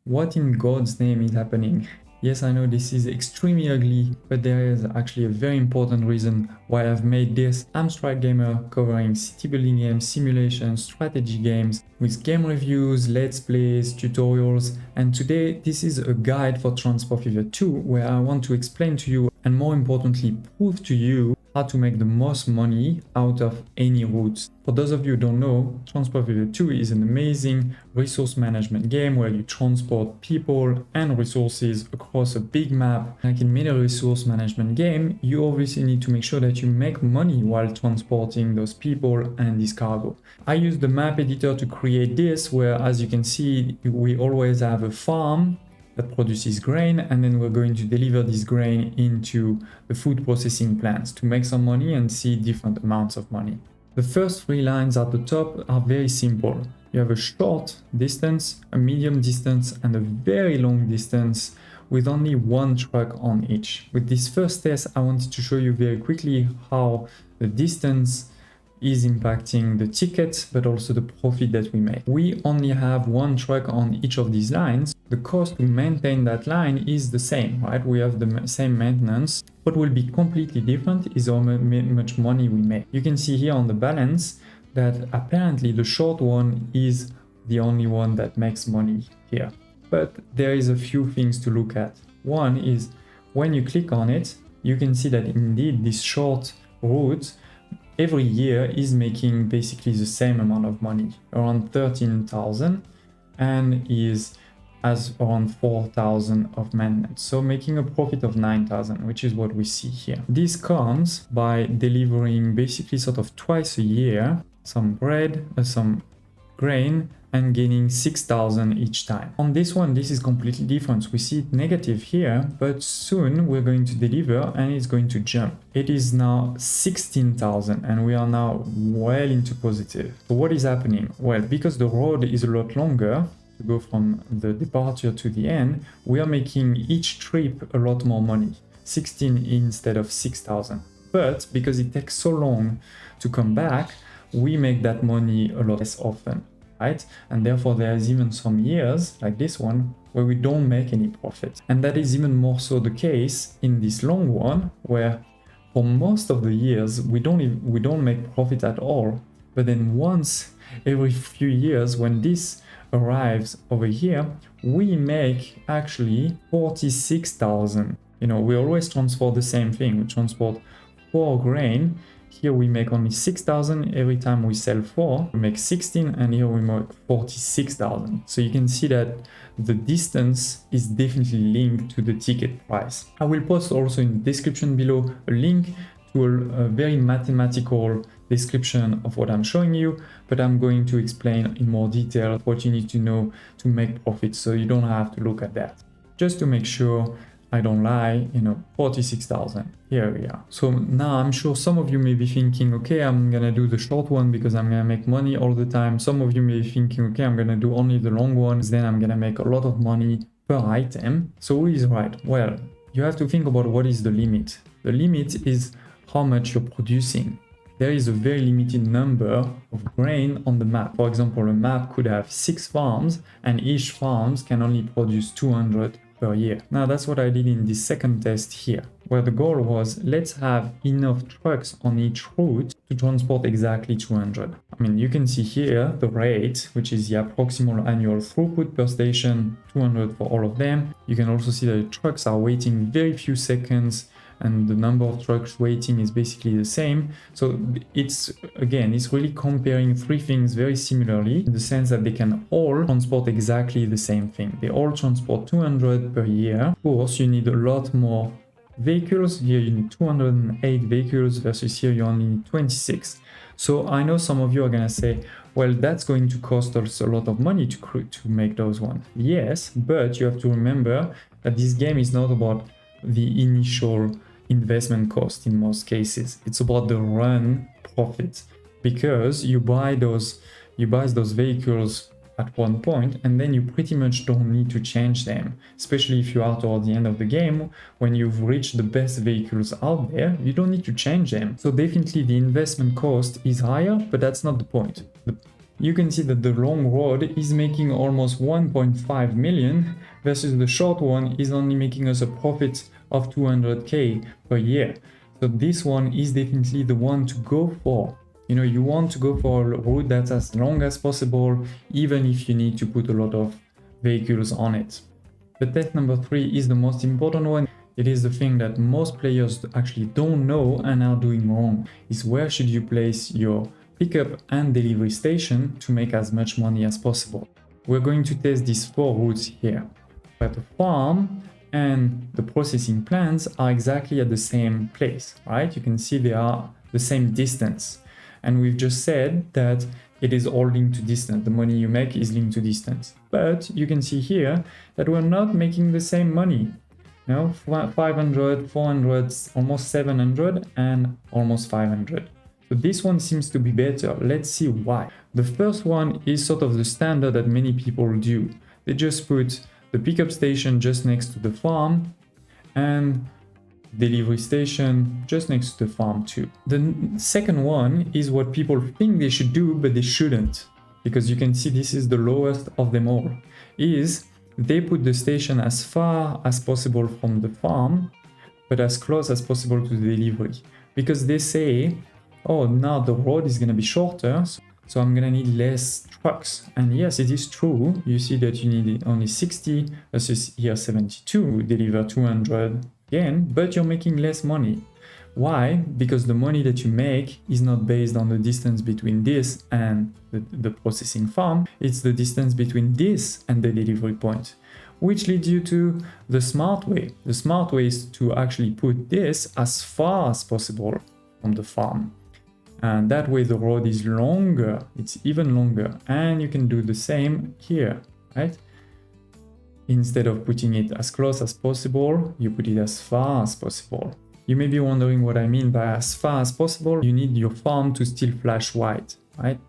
What in God's name is happening? Yes, I know this is extremely ugly, but there is actually a very important reason why I've made this. I'm Strike Gamer, covering city building games, simulations, strategy games, with game reviews, let's plays, tutorials, and today this is a guide for Transport Fever 2 where I want to explain to you and more importantly prove to you how to make the most money out of any routes. For those of you who don't know, Transport Fever 2 is an amazing resource management game where you transport people and resources across a big map. Like in many resource management game, you obviously need to make sure that you make money while transporting those people and this cargo. I use the map editor to create this, where as you can see, we always have a farm that produces grain, and then we're going to deliver this grain into the food processing plants to make some money and see different amounts of money. The first three lines at the top are very simple. You have a short distance, a medium distance, and a very long distance with only one truck on each. With this first test, I wanted to show you very quickly how the distance is impacting the ticket, but also the profit that we make. We only have one truck on each of these lines. The cost to maintain that line is the same, right? We have the same maintenance. What will be completely different is how much money we make. You can see here on the balance that apparently the short one is the only one that makes money here. But there is a few things to look at. One is when you click on it, you can see that indeed this short route every year is making basically the same amount of money, around 13,000, and has around 4,000 of maintenance, so making a profit of 9,000, which is what we see here. This comes by delivering basically sort of twice a year some bread, some grain, and gaining 6,000 each time. On this one, this is completely different. We see it negative here, but soon we're going to deliver and it's going to jump. It is now 16,000 and we are now well into positive. So what is happening? Well, because the road is a lot longer to go from the departure to the end, we are making each trip a lot more money, 16 instead of 6,000. But because it takes so long to come back, we make that money a lot less often. Right? And therefore there's even some years like this one where we don't make any profit. And that is even more so the case in this long one, where for most of the years we don't make profit at all. But then once every few years, when this arrives over here, we make actually 46,000. You know, we always transport the same thing. We transport 4 grain. Here we make only 6,000 every time we sell 4, we make 16, and here we make 46,000. So you can see that the distance is definitely linked to the ticket price. I will post also in the description below a link to a very mathematical description of what I'm showing you, but I'm going to explain in more detail what you need to know to make profit, so you don't have to look at that. Just to make sure I don't lie, 46,000. Here we are. So now I'm sure some of you may be thinking, okay, I'm gonna do the short one because I'm gonna make money all the time. Some of you may be thinking, okay, I'm gonna do only the long ones, then I'm gonna make a lot of money per item. So who is right? Well, you have to think about what is the limit. The limit is how much you're producing. There is a very limited number of grain on the map. For example, a map could have 6 farms and each farms can only produce 200 per year. Now that's what I did in this second test here, where the goal was, let's have enough trucks on each route to transport exactly 200. I mean, you can see here the rate, which is the approximate annual throughput per station, 200 for all of them. You can also see that the trucks are waiting very few seconds and the number of trucks waiting is basically the same. So it's really comparing 3 things very similarly, in the sense that they can all transport exactly the same thing. They all transport 200 per year. Of course, you need a lot more vehicles. Here you need 208 vehicles versus here you only need 26. So I know some of you are gonna say, well, that's going to cost us a lot of money to make those ones. Yes, but you have to remember that this game is not about the initial investment cost in most cases. It's about the run profit, because you buy those vehicles at one point and then you pretty much don't need to change them, especially if you are toward the end of the game. When you've reached the best vehicles out there, you don't need to change them. So definitely the investment cost is higher, but that's not the point. you can see that the long road is making almost 1.5 million versus the short one is only making us a profit of 200k per year. So this one is definitely the one to go for. You know, you want to go for a route that's as long as possible, even if you need to put a lot of vehicles on it. But test number 3 is the most important one. It is the thing that most players actually don't know and are doing wrong, is where should you place your pickup and delivery station to make as much money as possible. We're going to test these 4 routes here, but the farm and the processing plants are exactly at the same place, right? You can see they are the same distance. And we've just said that it is all linked to distance. The money you make is linked to distance. But you can see here that we're not making the same money. You know, 500, 400, almost 700 and almost 500. So this one seems to be better. Let's see why. The first one is sort of the standard that many people do. They just put the pickup station just next to the farm and delivery station just next to the farm too. The second one is what people think they should do, but they shouldn't, because you can see this is the lowest of them all, is they put the station as far as possible from the farm, but as close as possible to the delivery, because they say, oh, now the road is going to be shorter, so I'm going to need less trucks. And yes, it is true. You see that you need only 60 versus here 72, deliver 200 again, but you're making less money. Why? Because the money that you make is not based on the distance between this and the processing farm, it's the distance between this and the delivery point, which leads you to the smart way. The smart way is to actually put this as far as possible from the farm. And that way the road is longer, it's even longer, and you can do the same here, right? Instead of putting it as close as possible, you put it as far as possible. You may be wondering what I mean by as far as possible. You need your farm to still flash white, right?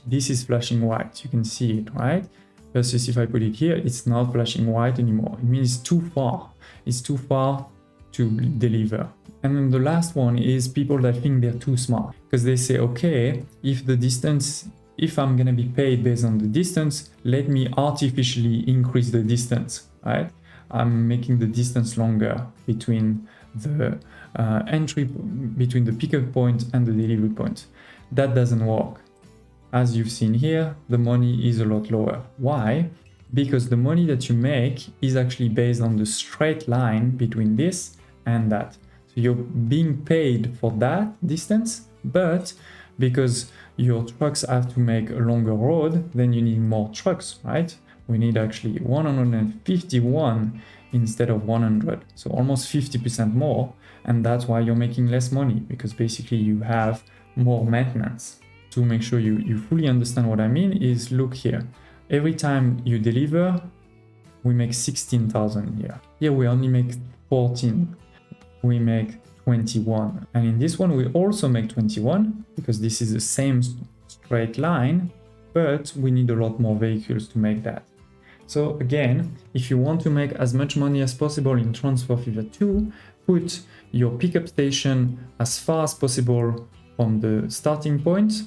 This is flashing white, you can see it, right? Versus if I put it here, it's not flashing white anymore. It means it's too far. It's too far to deliver. And then the last one is people that think they're too smart, because they say, okay, if I'm gonna be paid based on the distance, let me artificially increase the distance, right? I'm making the distance longer between the between the pickup point and the delivery point. That doesn't work. As you've seen here, the money is a lot lower. Why? Because the money that you make is actually based on the straight line between this and that. So you're being paid for that distance, but because your trucks have to make a longer road, then you need more trucks, right? We need actually 151 instead of 100, so almost 50% more, and that's why you're making less money, because basically you have more maintenance. To make sure you fully understand what I mean is, look here, every time you deliver, we make 16,000 here. Here we only make 14, we make 21, and in this one we also make 21, because this is the same straight line, but we need a lot more vehicles to make that. So again, if you want to make as much money as possible in Transfer Fever 2, put your pickup station as far as possible from the starting point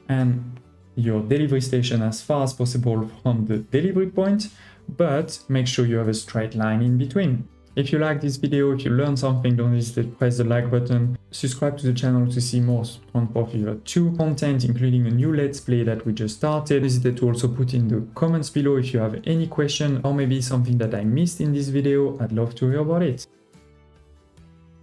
and your delivery station as far as possible from the delivery point, but make sure you have a straight line in between. If you like this video, if you learned something, don't hesitate to press the like button. Subscribe to the channel to see more Transfer Fever 2 content, including a new Let's Play that we just started. Don't hesitate to also put in the comments below if you have any question or maybe something that I missed in this video. I'd love to hear about it.